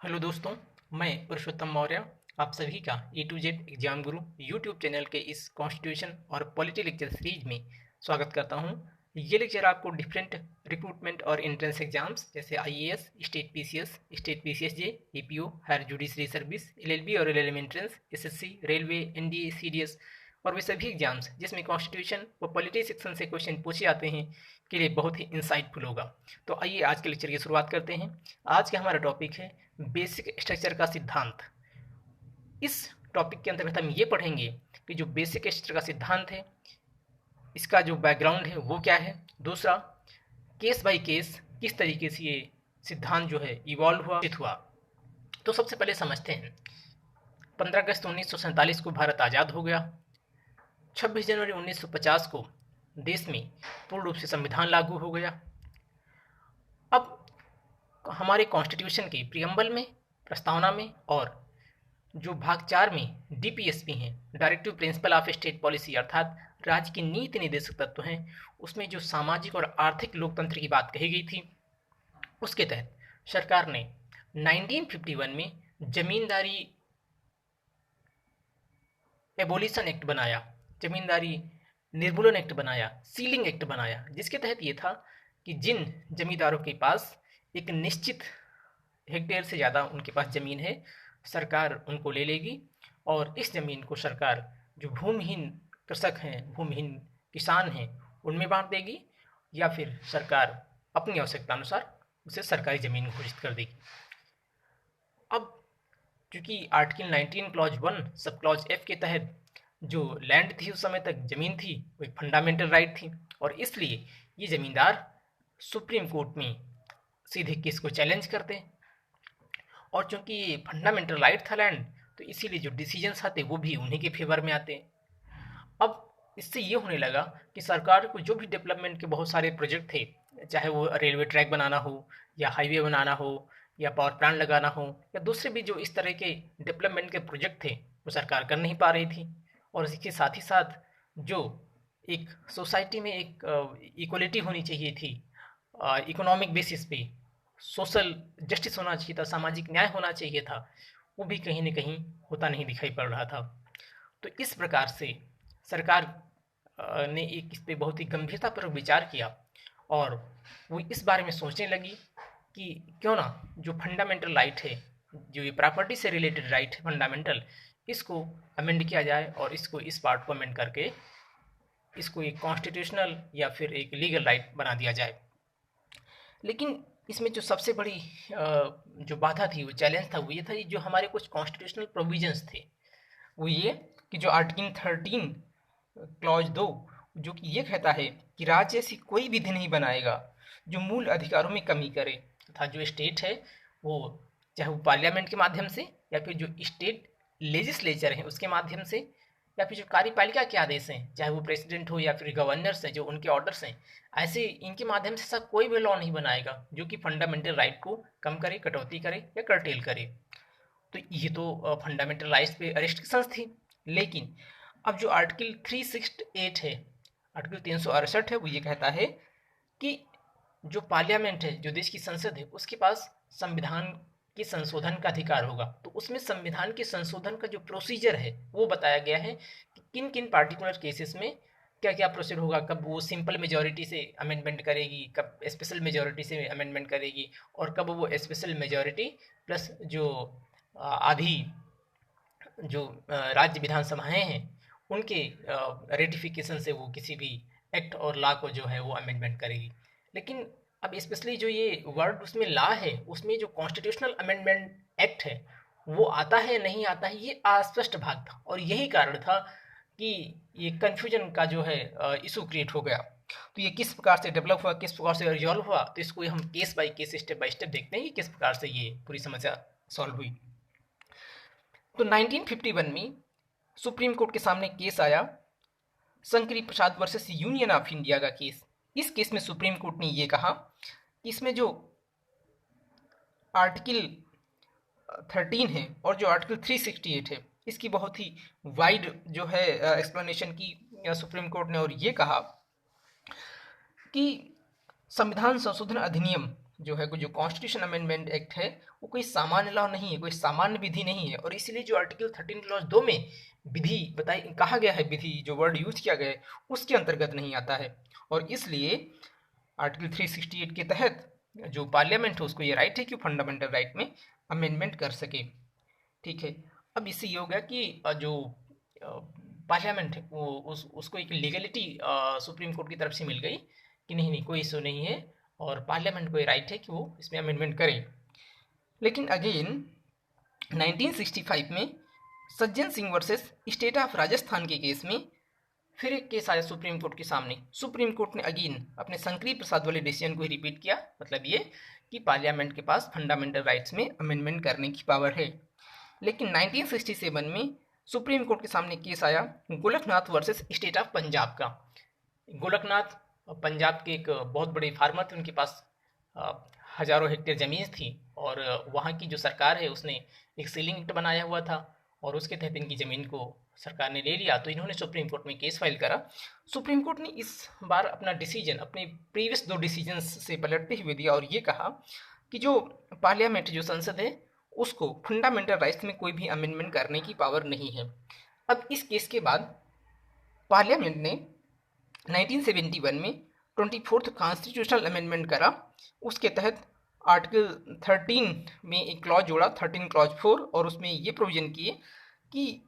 Hello दोस्तों, मैं पुरुषोत्तम मौर्य आप सभी का ए to Z exam Guru YouTube channel के इस कॉन्स्टिट्यूशन और पॉलिटी लेक्चर सीरीज में स्वागत करता हूं। ये लेक्चर आपको डिफरेंट रिक्रूटमेंट और एंट्रेंस एग्जाम्स जैसे IAS, state PCSJ, APO, higher judiciary service, LLB और LLM entrance, SSC, railway, NDA, CDS और वे सभी एग्जाम्स जिसमें कॉन्स्टिट्यूशन व पॉलिटी सेक्शन से क्वेश्चन पूछे जाते हैं के लिए बहुत ही इंसाइटफुल होगा। तो आइए आज के लेक्चर की शुरुआत करते हैं। आज का हमारा टॉपिक है बेसिक स्ट्रक्चर का सिद्धांत। इस टॉपिक के अंतर्गत हम ये पढ़ेंगे कि जो बेसिक स्ट्रक्चर का सिद्धांत है इसका जो बैकग्राउंड है वो क्या है। दूसरा, केस बाय केस किस तरीके से ये सिद्धांत जो है इवॉल्व हुआ। तो सबसे पहले समझते हैं। 15 अगस्त 1947 को भारत आज़ाद हो गया। 26 जनवरी 1950 को देश में पूर्ण रूप से संविधान लागू हो गया। अब हमारे कॉन्स्टिट्यूशन के प्रियम्बल में, प्रस्तावना में और जो भाग 4 में डीपीएसपी हैं, directive principle of state policy, अर्थात राज्य की नीति निर्देशक तत्व हैं, उसमें जो सामाजिक और आर्थिक लोकतंत्र की बात कही गई थी उसके तहत सरकार ने 1951 में जमींदारी एबोलिशन एक्ट बनाया, जमींदारी निर्मूलन एक्ट बनाया, सीलिंग एक्ट बनाया, जिसके तहत ये था कि जिन जमींदारों के पास एक निश्चित हेक्टेयर से ज़्यादा उनके पास ज़मीन है, सरकार उनको ले लेगी और इस ज़मीन को सरकार जो भूमिहीन कृषक हैं, भूमिहीन किसान हैं, उनमें बांट देगी या फिर सरकार अपनी आवश्यकता अनुसार उसे सरकारी ज़मीन घोषित कर देगी। अब चूँकि article 19 clause 1 sub clause F के तहत जो लैंड थी उस समय तक ज़मीन थी वो एक फंडामेंटल राइट थी और इसलिए ये ज़मींदार सुप्रीम कोर्ट में सीधे केस को चैलेंज करते और चूंकि ये फंडामेंटल राइट था लैंड, तो इसीलिए जो डिसीजंस आते वो भी उन्हीं के फेवर में आते। अब इससे ये होने लगा कि सरकार को जो भी डेवलपमेंट के बहुत सारे प्रोजेक्ट थे, चाहे वो रेलवे ट्रैक बनाना हो या हाईवे बनाना हो या पावर प्लांट लगाना हो या दूसरे भी जो इस तरह के डेवलपमेंट के प्रोजेक्ट थे, वो सरकार कर नहीं पा रही थी। और इसके साथ ही साथ जो एक सोसाइटी में एक इक्वलिटी होनी चाहिए थी, इकोनॉमिक बेसिस पे सोशल जस्टिस होना चाहिए था, सामाजिक न्याय होना चाहिए था, वो भी कहीं न कहीं होता नहीं दिखाई पड़ रहा था। तो इस प्रकार से सरकार ने एक इस पे बहुत ही गंभीरतापूर्वक विचार किया और वो इस बारे में सोचने लगी कि क्यों ना जो फंडामेंटल राइट है, जो ये प्रॉपर्टी से रिलेटेड राइट है फंडामेंटल, इसको अमेंड किया जाए और इसको इस पार्ट को अमेंड करके इसको एक कॉन्स्टिट्यूशनल या फिर एक लीगल राइट बना दिया जाए। लेकिन इसमें जो सबसे बड़ी जो बाधा थी, वो चैलेंज था, वो ये था कि जो हमारे कुछ कॉन्स्टिट्यूशनल प्रोविजंस थे वो ये कि जो आर्टिकल 13 क्लॉज 2 जो कि ये कहता है कि राज्य ऐसी कोई विधि नहीं बनाएगा जो मूल अधिकारों में कमी करे, तथा जो स्टेट है वो चाहे वो पार्लियामेंट के माध्यम से या फिर जो स्टेट लेजिस्लेचर है उसके माध्यम से या फिर जो कार्यपालिका के आदेश हैं, चाहे वो प्रेसिडेंट हो या फिर गवर्नर्स हैं जो उनके ऑर्डर्स हैं, ऐसे इनके माध्यम से ऐसा कोई भी लॉ नहीं बनाएगा जो कि फंडामेंटल राइट को कम करे, कटौती करे या कर्टेल करे। तो ये तो फंडामेंटल राइट्स पे रेस्ट्रिक्शंस थी। लेकिन अब जो आर्टिकल 368 है, आर्टिकल 368 है, वो ये कहता है कि जो पार्लियामेंट है, जो देश की संसद है, उसके पास संविधान के संशोधन का अधिकार होगा। तो उसमें संविधान के संशोधन का जो प्रोसीजर है वो बताया गया है कि किन किन पार्टिकुलर केसेस में क्या क्या प्रोसीजर होगा, कब वो सिंपल मेजॉरिटी से अमेंडमेंट करेगी, कब स्पेशल मेजॉरिटी से अमेंडमेंट करेगी और कब वो स्पेशल मेजॉरिटी प्लस जो आधी जो राज्य विधानसभाएं हैं उनके रेटिफिकेशन से वो किसी भी एक्ट और लॉ को जो है वो अमेंडमेंट करेगी। लेकिन अब स्पेशली जो ये वर्ड उसमें लॉ है, उसमें जो कॉन्स्टिट्यूशनल अमेंडमेंट एक्ट है वो आता है नहीं आता है, ये अस्पष्ट भाग था और यही कारण था कि ये कन्फ्यूजन का जो है इशू क्रिएट हो गया। तो ये किस प्रकार से डेवलप हुआ, किस प्रकार से रिजॉल्व हुआ, तो इसको हम case by case, step by step देखते हैं कि किस प्रकार से ये पूरी समस्या सॉल्व हुई। तो 1951 में सुप्रीम कोर्ट के सामने केस आया, शंकरी प्रसाद वर्सेस यूनियन ऑफ इंडिया का केस। इस केस में सुप्रीम कोर्ट ने ये कहा कि इसमें जो आर्टिकल 13 है और जो आर्टिकल 368 है, इसकी बहुत ही वाइड जो है एक्सप्लेनेशन की सुप्रीम कोर्ट ने और ये कहा कि संविधान संशोधन अधिनियम जो है जो कॉन्स्टिट्यूशन अमेंडमेंट एक्ट है वो कोई सामान्य लॉ नहीं है, कोई सामान्य विधि नहीं है, और इसीलिए जो आर्टिकल 13 क्लॉज 2 में विधि बताई कहा गया है, विधि जो वर्ड यूज किया गया है उसके अंतर्गत नहीं आता है। और इसलिए आर्टिकल 368 के तहत जो पार्लियामेंट है उसको ये राइट है कि फंडामेंटल राइट में अमेंडमेंट कर सके। ठीक है, अब इससे ये हो गया कि जो पार्लियामेंट है वो उसको एक लीगलिटी सुप्रीम कोर्ट की तरफ से मिल गई कि नहीं नहीं कोई इशू नहीं है, और पार्लियामेंट को ये राइट है कि वो इसमें अमेंडमेंट करे। लेकिन अगेन 1965 में Sajjan Singh versus state of Rajasthan के केस में फिर एक केस आया सुप्रीम कोर्ट के सामने। सुप्रीम कोर्ट ने अगेन अपने शंकरी प्रसाद वाले डिसीजन को ही रिपीट किया, मतलब ये कि पार्लियामेंट के पास फंडामेंटल राइट्स में अमेंडमेंट करने की पावर है। लेकिन 1967 में सुप्रीम कोर्ट के सामने केस आया Golaknath versus state of Punjab का। गोलकनाथ पंजाब के एक बहुत बड़े फार्मर थे, उनके पास हजारों हेक्टेयर ज़मीन थी, और वहाँ की जो सरकार है उसने एक सीलिंग एक्ट बनाया हुआ था, और उसके तहत इनकी ज़मीन को सरकार ने ले लिया। तो इन्होंने सुप्रीम कोर्ट में केस फाइल करा। सुप्रीम कोर्ट ने इस बार अपना डिसीजन अपने प्रीवियस 2 डिसीजन से पलटते हुए दिया और ये कहा कि जो पार्लियामेंट जो संसद है उसको फंडामेंटल राइट्स में कोई भी अमेंडमेंट करने की पावर नहीं है। अब इस केस के बाद पार्लियामेंट ने 1971 में 24th कॉन्स्टिट्यूशनल अमेंडमेंट करा। उसके तहत आर्टिकल 13 में एक क्लॉज जोड़ा 13 क्लॉज 4, और उसमें ये प्रोविजन किए कि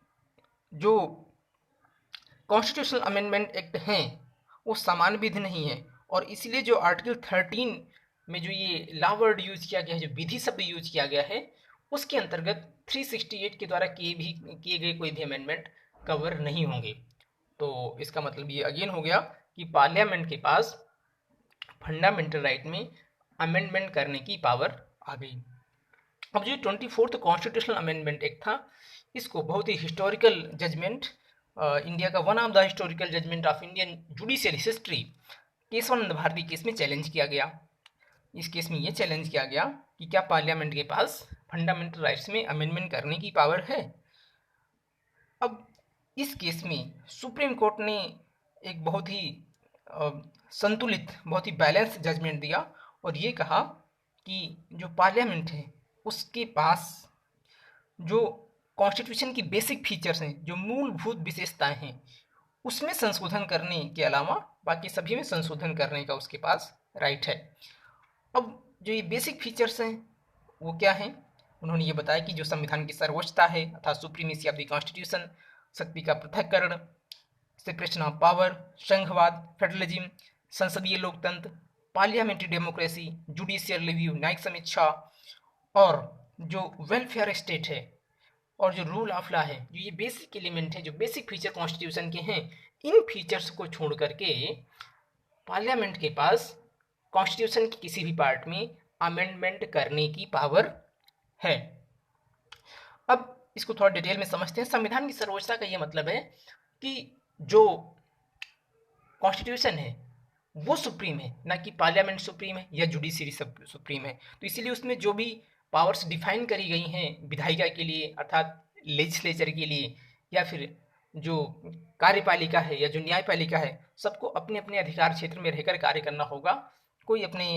जो कॉन्स्टिट्यूशनल अमेंडमेंट एक्ट हैं वो सामान्य विधि नहीं है, और इसलिए जो आर्टिकल 13 में जो ये लॉ वर्ड यूज किया गया है, जो विधि शब्द यूज किया गया है, उसके अंतर्गत 368 के द्वारा किए गए कोई भी अमेंडमेंट कवर नहीं होंगे। तो इसका मतलब ये अगेन हो गया कि पार्लियामेंट के पास फंडामेंटल राइट में अमेंडमेंट करने की पावर आ गई। अब जो 24th कॉन्स्टिट्यूशनल अमेंडमेंट एक्ट था, इसको बहुत ही हिस्टोरिकल जजमेंट, इंडिया का one of the historical judgement of Indian judicial history Kesavananda Bharati case में चैलेंज किया गया। इस केस में ये चैलेंज किया गया कि क्या पार्लियामेंट के पास फंडामेंटल राइट्स में अमेंडमेंट करने की पावर है। अब इस केस में सुप्रीम कोर्ट ने एक बहुत ही संतुलित, बहुत ही बैलेंस जजमेंट दिया और ये कहा कि जो पार्लियामेंट है उसके पास जो कॉन्स्टिट्यूशन की बेसिक फीचर्स हैं, जो मूलभूत विशेषताएं हैं, उसमें संशोधन करने के अलावा बाकी सभी में संशोधन करने का उसके पास राइट है। अब जो ये बेसिक फीचर्स हैं वो क्या हैं, उन्होंने ये बताया कि जो संविधान की सर्वोच्चता है अर्थात सुप्रीमेसी ऑफ द कॉन्स्टिट्यूशन, शक्ति का पृथक्करण, सेपरेशन ऑफ पावर, संघवाद, फेडरलिज्म, संसदीय लोकतंत्र, पार्लियामेंट्री डेमोक्रेसी, जुडिशियल रिव्यू, न्यायिक समीक्षा, और जो वेलफेयर स्टेट है और जो रूल ऑफ लॉ है, जो ये बेसिक एलिमेंट है, जो बेसिक फीचर कॉन्स्टिट्यूशन के हैं, इन फीचर्स को छोड़ करके पार्लियामेंट के पास कॉन्स्टिट्यूशन की किसी भी पार्ट में अमेंडमेंट करने की पावर है। अब इसको थोड़ा डिटेल में समझते हैं। संविधान की सर्वोच्चता का ये मतलब है कि जो कॉन्स्टिट्यूशन है वो सुप्रीम है, ना कि पार्लियामेंट सुप्रीम है या जुडिशरी सुप्रीम है। तो इसीलिए उसमें जो भी पावर्स डिफाइन करी गई हैं विधायिका के लिए अर्थात लेजिस्लेचर के लिए, या फिर जो कार्यपालिका है या जो न्यायपालिका है, सबको अपने अपने अधिकार क्षेत्र में रहकर कार्य करना होगा। कोई अपने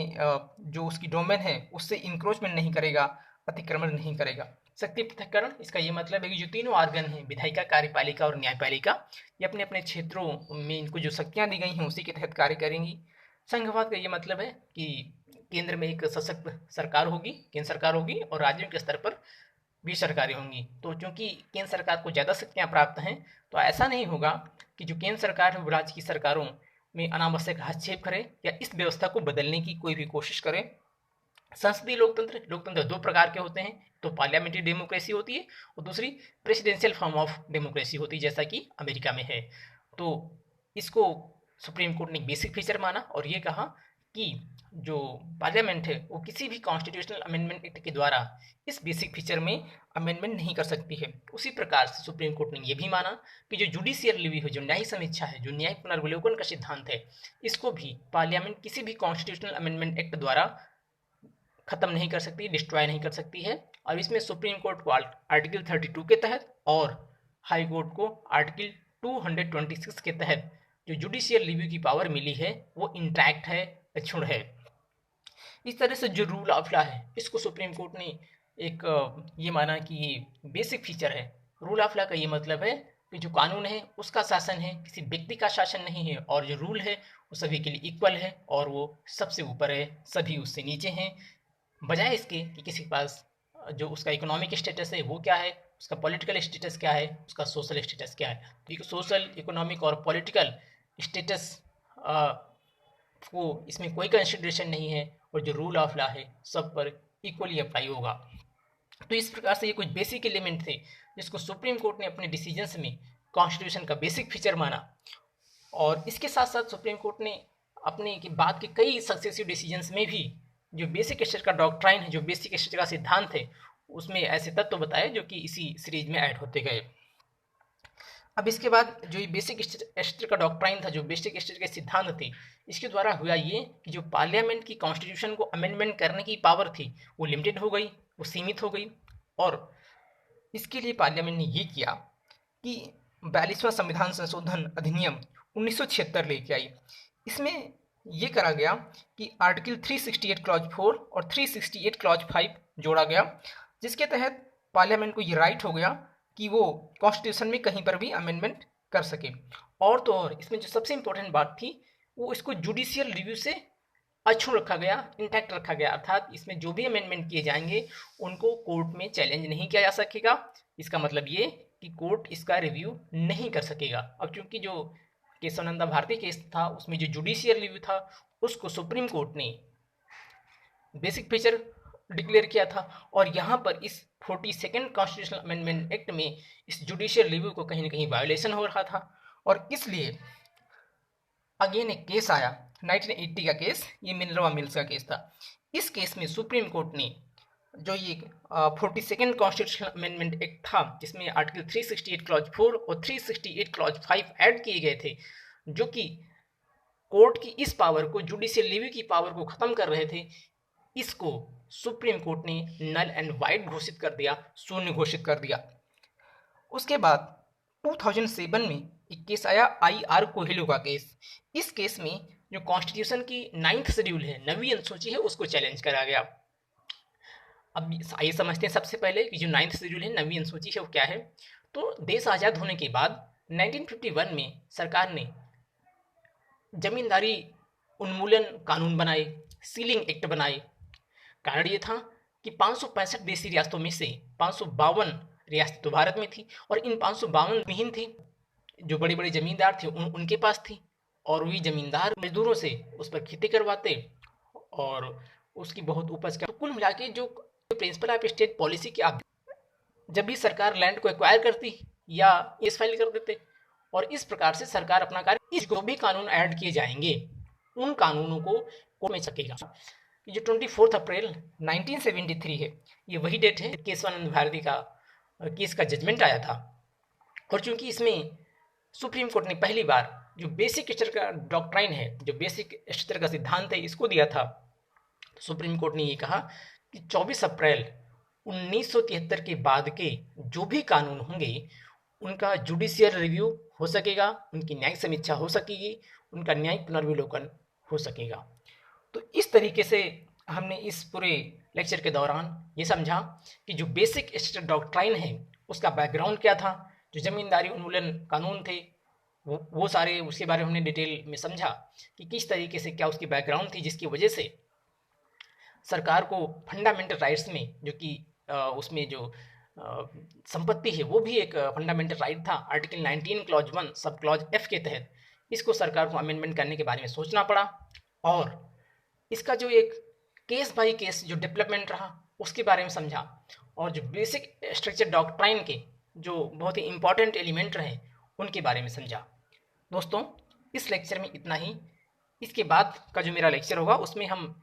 जो उसकी डोमेन है उससे इंक्रोचमेंट नहीं करेगा, अतिक्रमण नहीं करेगा। शक्ति पृथक्करण, इसका ये मतलब है कि जो तीनों ऑर्गन हैं विधायिका, कार्यपालिका और न्यायपालिका, ये अपने अपने क्षेत्रों में इनको जो शक्तियाँ दी गई हैं उसी के तहत कार्य करेंगी। संघवाद का ये मतलब है कि केंद्र में एक सशक्त सरकार होगी, केंद्र सरकार होगी, और राज्यों के स्तर पर भी सरकारें होंगी। तो चूंकि केंद्र सरकार को ज़्यादा शक्तियाँ प्राप्त हैं, तो ऐसा नहीं होगा कि जो केंद्र सरकार है वो राज्य की सरकारों में अनावश्यक हस्तक्षेप करे या इस व्यवस्था को बदलने की कोई भी कोशिश करे। संसदीय लोकतंत्र, लोकतंत्र 2 प्रकार के होते हैं, तो पार्लियामेंट्री डेमोक्रेसी होती है और दूसरी प्रेसिडेंशियल फॉर्म ऑफ डेमोक्रेसी होती है, जैसा कि अमेरिका में है। तो इसको सुप्रीम कोर्ट ने बेसिक फीचर माना और ये कहा कि जो पार्लियामेंट है वो किसी भी कॉन्स्टिट्यूशनल अमेंडमेंट एक्ट के द्वारा इस बेसिक फीचर में अमेंडमेंट नहीं कर सकती है। उसी प्रकार से सुप्रीम कोर्ट ने यह भी माना कि जो जुडिशियल रिव्यू है, जो न्यायिक समीक्षा है, जो न्यायिक पुनर्विलोकन का सिद्धांत है, इसको भी पार्लियामेंट किसी भी कॉन्स्टिट्यूशनल अमेंडमेंट एक्ट द्वारा खत्म नहीं कर सकती, डिस्ट्रॉय नहीं कर सकती है। और इसमें सुप्रीम कोर्ट को आर्टिकल 32 के तहत और हाई कोर्ट को आर्टिकल 226 के तहत जो जुडिशियल रिव्यू की पावर मिली है वो इंटैक्ट है, अक्षुण्ण है। इस तरह से जो रूल ऑफ लॉ है इसको सुप्रीम कोर्ट ने एक ये माना कि ये बेसिक फीचर है। रूल ऑफ लॉ का ये मतलब है कि जो कानून है उसका शासन है, किसी व्यक्ति का शासन नहीं है, और जो रूल है वो सभी के लिए इक्वल है और वो सबसे ऊपर है, सभी उससे नीचे हैं। बजाय इसके कि किसी के पास जो उसका इकोनॉमिक स्टेटस है वो क्या है, उसका पॉलिटिकल स्टेटस क्या है, उसका सोशल स्टेटस क्या है। तो सोशल, इकोनॉमिक और पॉलिटिकल स्टेटस को इसमें कोई कंसिडरेशन नहीं है, और जो रूल ऑफ लॉ है सब पर इक्वली अप्लाई होगा। तो इस प्रकार से ये कुछ बेसिक एलिमेंट थे जिसको सुप्रीम कोर्ट ने अपने डिसीजंस में कॉन्स्टिट्यूशन का बेसिक फीचर माना। और इसके साथ साथ सुप्रीम कोर्ट ने अपने के बाद के कई सक्सेसिव डिसीजंस में भी जो बेसिक स्ट्रक्चर का डॉक्ट्राइन है, जो बेसिक स्ट्रक्चर का सिद्धांत है, उसमें ऐसे तत्व बताए जो कि इसी सीरीज में ऐड होते गए। अब इसके बाद जो ये बेसिक स्ट्रक्चर का डॉक्ट्राइन था, जो बेसिक स्ट्रक्चर के सिद्धांत थे, इसके द्वारा हुआ ये कि जो पार्लियामेंट की कॉन्स्टिट्यूशन को अमेंडमेंट करने की पावर थी वो लिमिटेड हो गई, वो सीमित हो गई। और इसके लिए पार्लियामेंट ने ये किया कि 42वां संविधान संशोधन अधिनियम 1976 लेके आई। इसमें ये करा गया कि आर्टिकल 368 क्लॉज 4 और 368 क्लॉज 5 जोड़ा गया, जिसके तहत पार्लियामेंट को ये राइट हो गया कि वो कॉन्स्टिट्यूशन में कहीं पर भी अमेंडमेंट कर सके। और तो और इसमें जो सबसे इंपॉर्टेंट बात थी वो इसको जुडिशियल रिव्यू से अछूत रखा गया, इंटैक्ट रखा गया, अर्थात इसमें जो भी अमेंडमेंट किए जाएंगे उनको कोर्ट में चैलेंज नहीं किया जा सकेगा। इसका मतलब ये कि कोर्ट इसका रिव्यू नहीं कर सकेगा। अब क्योंकि जो केशवानंदा भारती केस था उसमें जो जुडिशियल रिव्यू था उसको सुप्रीम कोर्ट ने बेसिक फीचर डिक्लेयर किया था, और यहाँ पर इस 42nd कॉन्स्टिट्यूशनल अमेंडमेंट एक्ट में इस जुडिशियल रिव्यू को कहीं ना कहीं वायोलेशन हो रहा था। और इसलिए अगेन एक केस आया 1980 का केस, ये मिनर्वा मिल्स का केस था। इस केस में सुप्रीम कोर्ट ने जो ये 42nd कॉन्स्टिट्यूशनल अमेंडमेंट एक्ट था जिसमें आर्टिकल 368 क्लॉज 4 और 368 क्लॉज 5 ऐड किए गए थे, जो कि कोर्ट की इस पावर को, जुडिशियल रिव्यू की पावर को खत्म कर रहे थे, इसको सुप्रीम कोर्ट ने नल एंड वाइड घोषित कर दिया, शून्य घोषित कर दिया। उसके बाद 2007 में एक केस आया IR कोहिलू का केस। इस केस में जो कॉन्स्टिट्यूशन की 9th शेड्यूल है, 9वीं अनुसूची है, उसको चैलेंज करा गया। अब आइए समझते हैं सबसे पहले कि जो 9th शेड्यूल है, 9वीं अनुसूची है, वो क्या है। तो देश आज़ाद होने के बाद 1951 में सरकार ने जमींदारी उन्मूलन कानून बनाए, सीलिंग एक्ट बनाए। कारण ये था कि 565 देशी रियासतों में से 552 रियासतें तो भारत में थी, और इन 552 विहीन थी। जो बड़े बड़े जमींदार थे उनके पास थी, और वही जमींदार मजदूरों से उस पर खेती करवाते और उसकी बहुत उपज का। तो कुल मिला के जो प्रिंसिपल ऑफ स्टेट पॉलिसी की आप, जब भी सरकार लैंड को एक्वायर करती या इस फाइल कर देते, और इस प्रकार से सरकार अपना कार्य, इस जो भी कानून ऐड किए जाएंगे उन कानूनों को कोर्ट में सकेगा। जो 24 अप्रैल 1973 है, ये वही डेट है केशवानंद भारती का केस का जजमेंट आया था। और चूंकि इसमें सुप्रीम कोर्ट ने पहली बार जो बेसिक स्ट्रक्चर का डॉक्ट्राइन है, जो बेसिक स्ट्रक्चर का सिद्धांत है, इसको दिया था, तो सुप्रीम कोर्ट ने ये कहा कि 24 अप्रैल 1973 के बाद के जो भी कानून होंगे उनका जुडिशियल रिव्यू हो सकेगा, उनकी न्यायिक समीक्षा हो सकेगी, उनका न्यायिक पुनर्विलोकन हो सकेगा। तो इस तरीके से हमने इस पूरे लेक्चर के दौरान ये समझा कि जो बेसिक स्ट्रक्चर डॉक्ट्राइन है उसका बैकग्राउंड क्या था, जो जमींदारी उन्मूलन कानून थे वो सारे, उसके बारे में हमने डिटेल में समझा कि किस तरीके से क्या उसकी बैकग्राउंड थी, जिसकी वजह से सरकार को फंडामेंटल राइट्स में, जो कि उसमें जो संपत्ति है वो भी एक फंडामेंटल राइट था, article 19 clause 1 sub clause F के तहत इसको सरकार को अमेंडमेंट करने के बारे में सोचना पड़ा। और इसका जो एक केस बाय केस जो डेवलपमेंट रहा उसके बारे में समझा, और जो बेसिक स्ट्रक्चर डॉक्ट्राइन के जो बहुत ही इंपॉर्टेंट एलिमेंट रहे उनके बारे में समझा। दोस्तों, इस लेक्चर में इतना ही। इसके बाद का जो मेरा लेक्चर होगा उसमें हम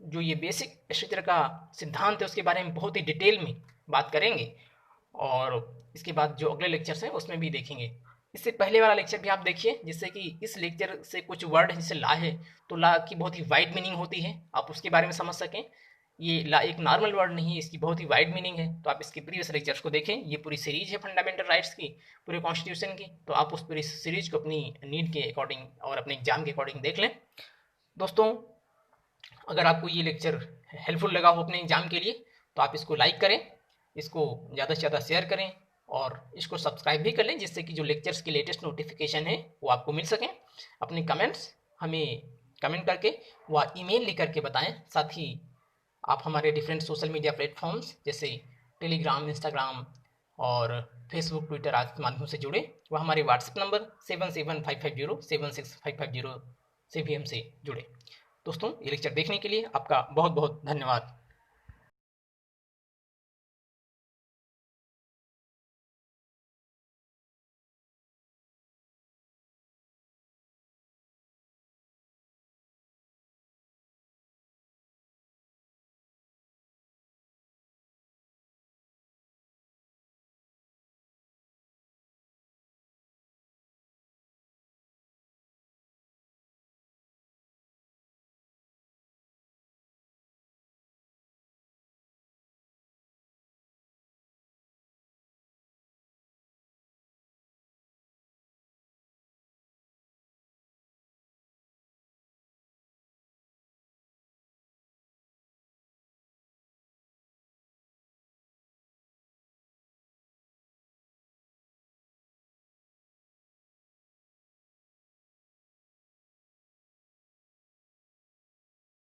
जो ये बेसिक स्ट्रक्चर का सिद्धांत है उसके बारे में बहुत ही डिटेल में बात करेंगे, और इसके बाद जो अगले लेक्चर्स हैं उसमें भी देखेंगे। इससे पहले वाला लेक्चर भी आप देखिए, जिससे कि इस लेक्चर से कुछ वर्ड जैसे ला है, तो ला की बहुत ही वाइड मीनिंग होती है, आप उसके बारे में समझ सकें। ये ला एक नॉर्मल वर्ड नहीं है, इसकी बहुत ही वाइड मीनिंग है। तो आप इसके प्रीवियस लेक्चर्स को देखें, ये पूरी सीरीज है फंडामेंटल राइट्स की, पूरे कॉन्स्टिट्यूशन की, तो आप उस पूरी सीरीज को अपनी नीड के अकॉर्डिंग और अपने एग्जाम के अकॉर्डिंग देख लें। दोस्तों, अगर आपको ये लेक्चर हेल्पफुल लगा हो अपने एग्जाम के लिए तो आप इसको लाइक करें, इसको ज़्यादा से ज़्यादा शेयर करें और इसको सब्सक्राइब भी कर लें, जिससे कि जो लेक्चर्स की लेटेस्ट नोटिफिकेशन है वो आपको मिल सकें। अपने कमेंट्स हमें कमेंट करके व ईमेल लिख करके बताएं। साथ ही आप हमारे डिफरेंट सोशल मीडिया प्लेटफॉर्म्स जैसे टेलीग्राम, इंस्टाग्राम और फेसबुक, ट्विटर आदि के माध्यम से जुड़े। वह हमारे व्हाट्सएप नंबर 7755076550 से भी हमसे जुड़े। दोस्तों, ये लेक्चर देखने के लिए आपका बहुत बहुत धन्यवाद।